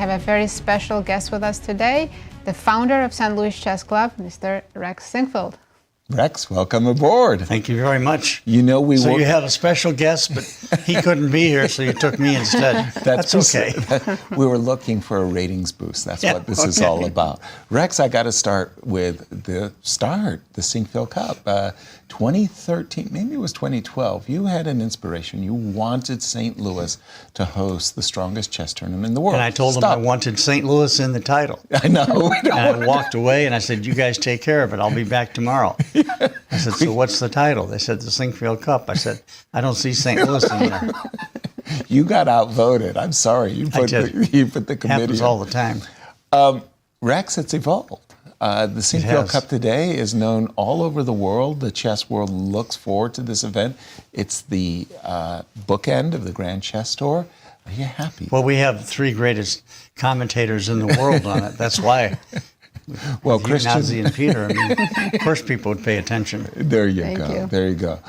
have a very special guest with us today, the founder of St. Louis Chess Club, Mr. Rex Sinquefield. Rex, welcome aboard. Thank you very much. You know you have a special guest, but he couldn't be here, so you took me instead. That's okay. We were looking for a ratings boost. That's what this is all about. Rex, I got to start with the Sinquefield Cup. 2013, maybe it was 2012, you had an inspiration. You wanted St. Louis to host the strongest chess tournament in the world. And I told him I wanted St. Louis in the title. I know. And I walked away and I said, you guys take care of it. I'll be back tomorrow. I said, so what's the title? They said, the Sinquefield Cup. I said, I don't see St. Louis in there. You got outvoted. I'm sorry. You put the committee. Happens all the time. Rex, it's evolved. The Sinquefield Cup today is known all over the world. The chess world looks forward to this event. It's the bookend of the Grand Chess Tour. Are you happy? Well, we have the three greatest commentators in the world on it. That's why. Well, Christian, Nazi and Peter. I mean, of course, people would pay attention. There you go. There you go.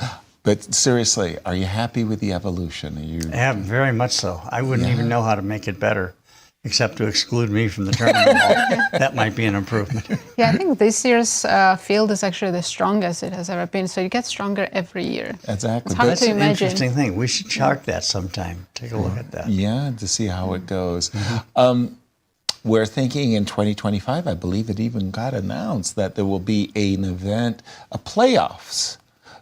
But seriously, are you happy with the evolution? Yeah, very much so. I wouldn't even know how to make it better, except to exclude me from the tournament. That might be an improvement. Yeah, I think this year's field is actually the strongest it has ever been. So you get stronger every year. Exactly. It's hard That's to an imagine. interesting thing. We should chart that sometime. Take a look at that. Yeah, to see how it goes. We're thinking in 2025, I believe it even got announced that there will be an event, a playoffs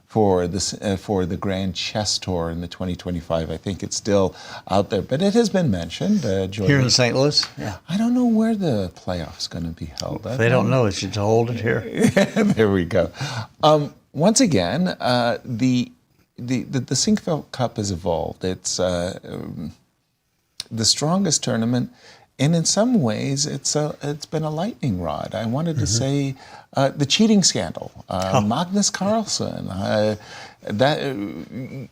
for the Grand Chess Tour in the 2025. I think it's still out there, but it has been mentioned. Here in St. Louis? Yeah. I don't know where the playoffs going to be held. If they don't know, they should hold it here. There we go. Once again, the Sinquefield Cup has evolved. It's the strongest tournament. And in some ways, it's been a lightning rod. I wanted to say the cheating scandal, Magnus Carlsen.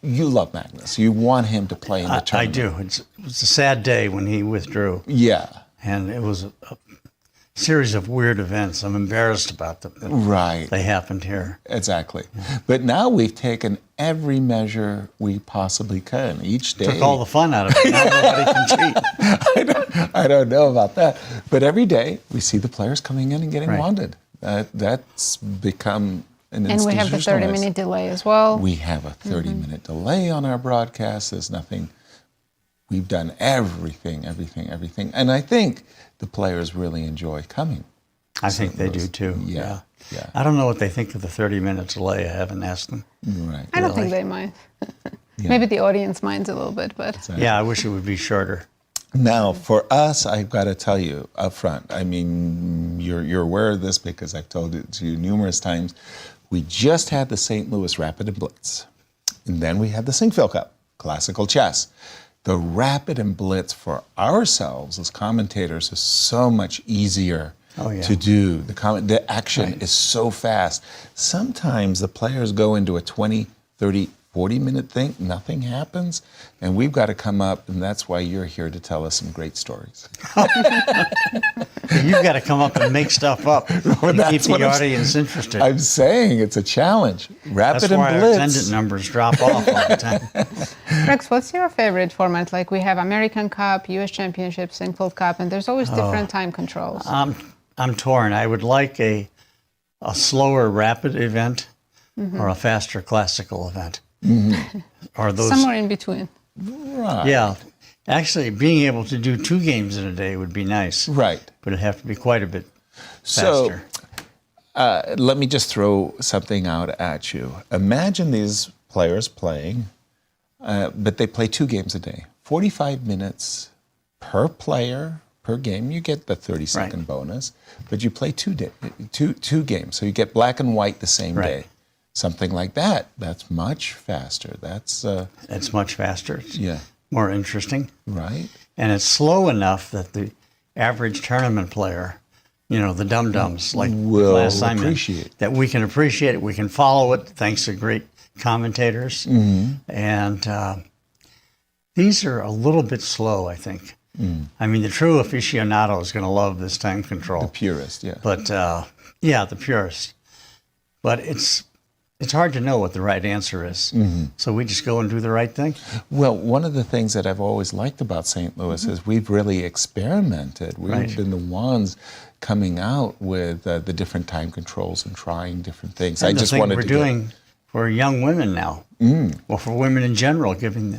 You love Magnus. You want him to play in the tournament. I do. It was a sad day when he withdrew. Yeah. And it was a series of weird events. I'm embarrassed about them. Right. They happened here. Exactly. But now we've taken every measure we possibly can each day. Took all the fun out of it. Now nobody can cheat. I don't know about that. But every day we see the players coming in and getting wanded. That's become an institutionalized. And we have the 30-minute delay as well. We have a 30-minute delay on our broadcast. There's nothing. We've done everything. And I think the players really enjoy coming. I think they do too. Yeah. I don't know what they think of the 30-minute delay. I haven't asked them. Right. I don't think they mind. Maybe the audience minds a little bit, but Exactly. Yeah, I wish it would be shorter. Now, for us, I've got to tell you up front, I mean, you're aware of this because I've told it to you numerous times. We just had the St. Louis Rapid and Blitz. And then we had the Sinquefield Cup, classical chess. The Rapid and Blitz for ourselves as commentators is so much easier to do. The action is so fast. Sometimes the players go into a 20, 30, 40-minute thing, nothing happens, and we've got to come up, and that's why you're here to tell us some great stories. You've got to come up and make stuff up and keep the audience interested. I'm saying it's a challenge. Rapid That's why and Blitz. our attendant numbers drop off all the time. Rex, what's your favorite format? Like we have American Cup, U.S. Championship, Sinquefield Cup, and there's always different time controls. I'm torn. I would like a slower rapid event or a faster classical event. Or those Somewhere in between. Right. Yeah. Actually, being able to do 2 games in a day would be nice. Right. But it'd have to be quite a bit faster. So, let me just throw something out at you. Imagine these players playing, but they play 2 games a day. 45 minutes per player, per game. You get the 30-second bonus, but you play two games. So you get black and white the same day. Something like that. That's much faster. It's much faster. It's more interesting. Right. And it's slow enough that the average tournament player, the dum-dums, like will last time, appreciate that we can appreciate it. We can follow it thanks to great commentators. And these are a little bit slow, I think. I mean, the true aficionado is going to love this time control. The purist, yeah. But, the purist. But it's it's hard to know what the right answer is. So we just go and do the right thing. Well, one of the things that I've always liked about St. Louis is we've really experimented. We've Right. been the ones coming out with the different time controls and trying different things. And I the just thing wanted we're to doing for young women now, well, for women in general, giving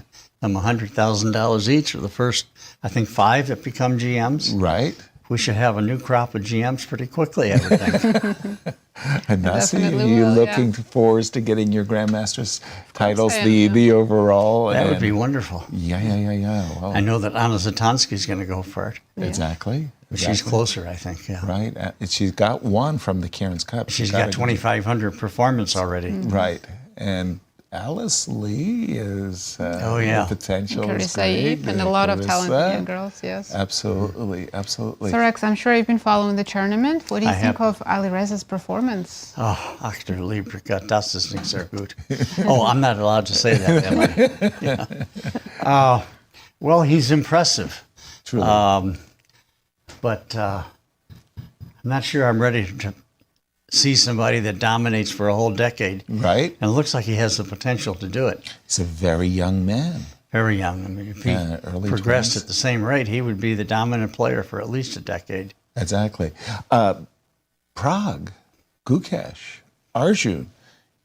them $100,000 each, or the first, I think, 5 that become GMs. right. We should have a new crop of GMs pretty quickly, I would think. And that's Definitely you will, looking forward to getting your Grandmaster's titles, I am, the yeah. the overall. That would and- be wonderful. Yeah. Well, I know that Anna Zatonski's going to go for it. exactly. She's closer, I think, yeah. Right. She's got one from the Karen's Cup. She's got it. 2,500 performance already. Right. And Alice Lee is Oh, yeah. the potential is Carissa great. Eve, and a lot of Carissa. talented young girls, yes. Absolutely. So Rex, I'm sure you've been following the tournament. What do you I think have. of Ali Reza's performance? Oh, Achter lieber Gott, das ist nicht sehr gut. Oh, I'm not allowed to say that, am I? Yeah. Well, he's impressive. Truly. But I'm not sure I'm ready to see somebody that dominates for a whole decade. Right. And it looks like he has the potential to do it. He's a very young man. Very young. I mean, if he Early progressed 20s. at the same rate, he would be the dominant player for at least a decade. Exactly. Prague, Gukesh, Arjun,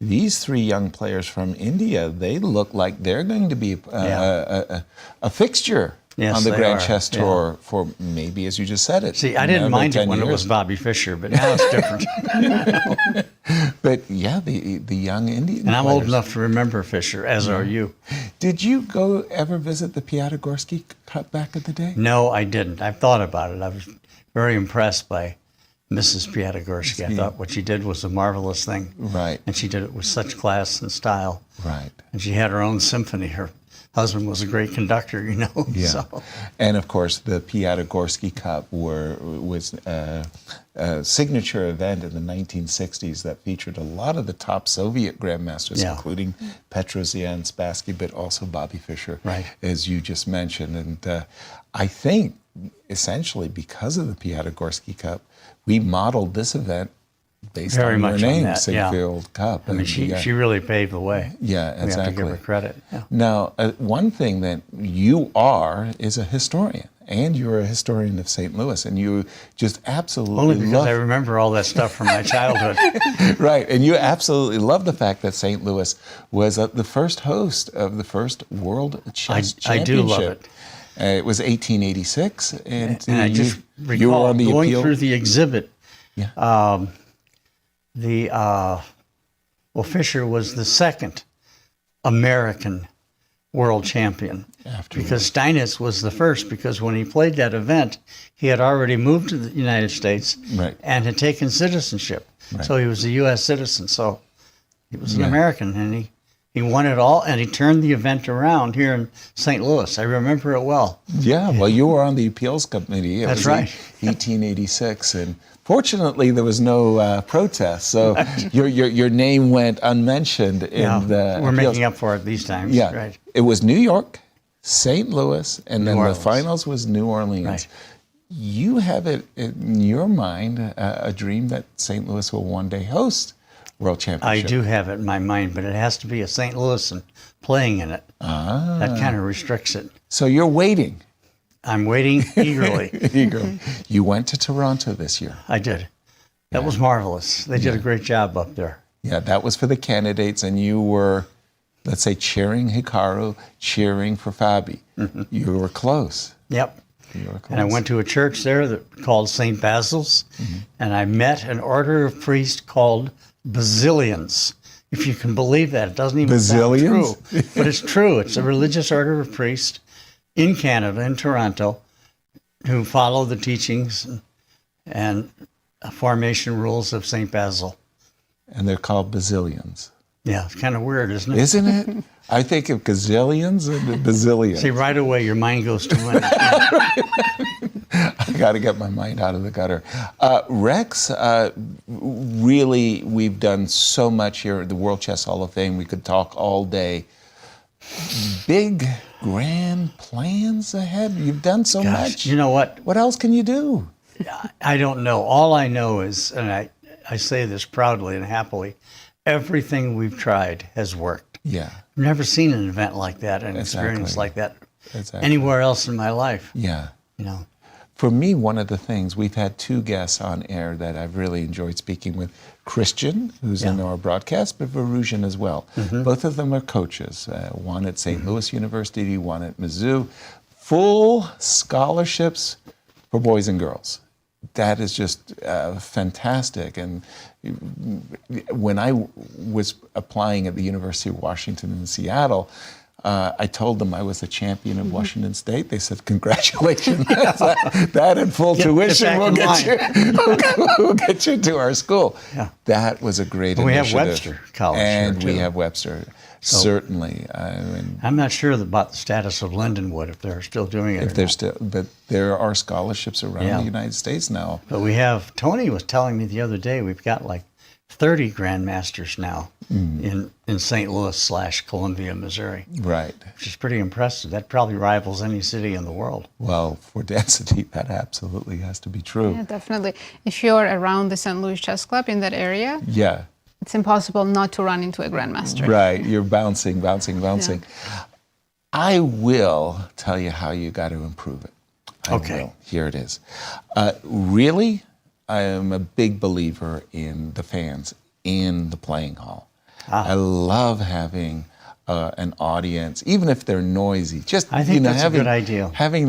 these 3 young players from India, they look like they're going to be a fixture Yes, on the they Grand are, Chess yeah. Tour for maybe, as you just said it. See, I didn't another mind it 10 when it years. was Bobby Fischer, but now it's different. But yeah, the young Indian And I'm old players. enough to remember Fischer, as are you. Did you ever visit the Piatigorsky Cup back in the day? No, I didn't. I've thought about it. I was very impressed by Mrs. Piatigorsky. I thought what she did was a marvelous thing. Right. And she did it with such class and style. Right. And she had her own symphony. Her husband was a great conductor, you know. Yeah. So, And of course, the Piatigorsky Cup was a signature event in the 1960s that featured a lot of the top Soviet grandmasters, Yeah. including Petrosian, Spassky, but also Bobby Fischer, Right. as you just mentioned. And I think, essentially, because of the Piatigorsky Cup, we modeled this event based Very on much your on name, that, yeah. Sinquefield Cup. I mean, And, she really paved the way. Yeah, We have to exactly. give her credit. Yeah. Now, one thing that you are is a historian, and you're a historian of St. Louis, and you just absolutely Only because love I remember all that stuff from my childhood. right, and you absolutely love the fact that St. Louis was the first host of the first World Chess I do Championship. love it. It was 1886, and And I just you were recall on the going appeal. through the exhibit. Yeah. Well, Fischer was the second American world champion. After Because Steinitz was the first, because when he played that event, he had already moved to the United States Right. and had taken citizenship. Right. So he was a U.S. citizen. So he was an Yeah. American, and he won it all, and he turned the event around here in St. Louis. I remember it well. Yeah, well, you were on the appeals committee. It That's was right. 1886, and fortunately, there was no protest, so your name went unmentioned in the we're appeals. making up for it these times. Yeah, Right. it was New York, St. Louis, and then Orleans. the finals was New Orleans. Right. You have it in your mind a dream that St. Louis will one day host World I Championship. do have it in my mind, but it has to be a St. Louisan playing in it. That kind of restricts it. So you're waiting. I'm waiting eagerly. Eagerly. You went to Toronto this year. I did. That was marvelous. They did a great job up there. Yeah, that was for the candidates, and you were, let's say, cheering Hikaru, cheering for Fabi. You were close. Yep. You were close. And I went to a church there that called St. Basil's, and I met an order of priests called Basilians. If you can believe that, it doesn't even sound true, Basilians? but it's true. It's a religious order of priests in Canada, in Toronto, who follow the teachings and formation rules of St. Basil. And they're called Bazillions. Yeah, it's kind of weird, isn't it? Isn't it? I think of gazillions and bazillions. See, right away, your mind goes to winning. I got to get my mind out of the gutter. Rex, really, we've done so much here at the World Chess Hall of Fame. We could talk all day. Big, grand plans ahead. You've done so Gosh, much. you know what? What else can you do? I don't know. All I know is, and I say this proudly and happily, everything we've tried has worked. Yeah. I've never seen an event like that, an experience Exactly. like that Exactly. anywhere else in my life. Yeah. You know, For me, one of the things, we've had two guests on air that I've really enjoyed speaking with. Christian, who's in our broadcast, but Verusian as well. Both of them are coaches, one at St. Louis University, one at Mizzou. Full scholarships for boys and girls. That is just fantastic. And when I was applying at the University of Washington in Seattle, I told them I was the champion of Washington State. They said, "Congratulations! that and full tuition back will in we'll get you to our school." Yeah. That was a great we have initiative. Webster College and here, we too. have Webster. Certainly, I'm not sure about the status of Lindenwood, if they're still doing it. if there's still, but there are scholarships around Yeah. the United States now. But we have, Tony was telling me the other day, we've got like 30 Grandmasters now in St. Louis / Columbia, Missouri, Right. which is pretty impressive. That probably rivals any city in the world. Well, for density, that absolutely has to be true. Yeah, definitely. If you're around the St. Louis Chess Club in that area, Yeah. it's impossible not to run into a grandmaster. Right. You're bouncing. I will tell you how you got to improve it. I Okay. will. Here it is. Really, I am a big believer in the fans in the playing hall. I love having an audience, even if they're noisy. Just I think that's a good idea. Having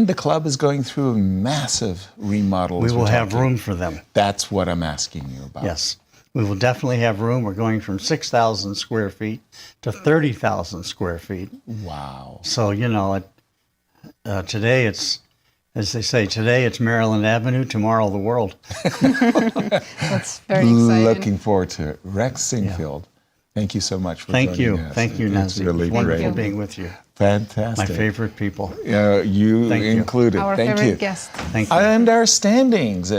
the club is going through a massive remodel. We as will we're have talking. room for them. That's what I'm asking you about. Yes. We will definitely have room. We're going from 6,000 square feet to 30,000 square feet. Wow. So, you know, today it's, as they say, today it's Maryland Avenue, tomorrow the world. That's very exciting. Looking forward to it. Rex Sinquefield, thank you so much for Thank you. joining us. Thank you, It's Nancy. really It's wonderful great. being with you. Fantastic. My favorite people. You Thank you. included. Our Thank favorite you. guest. Thank you. And our standings.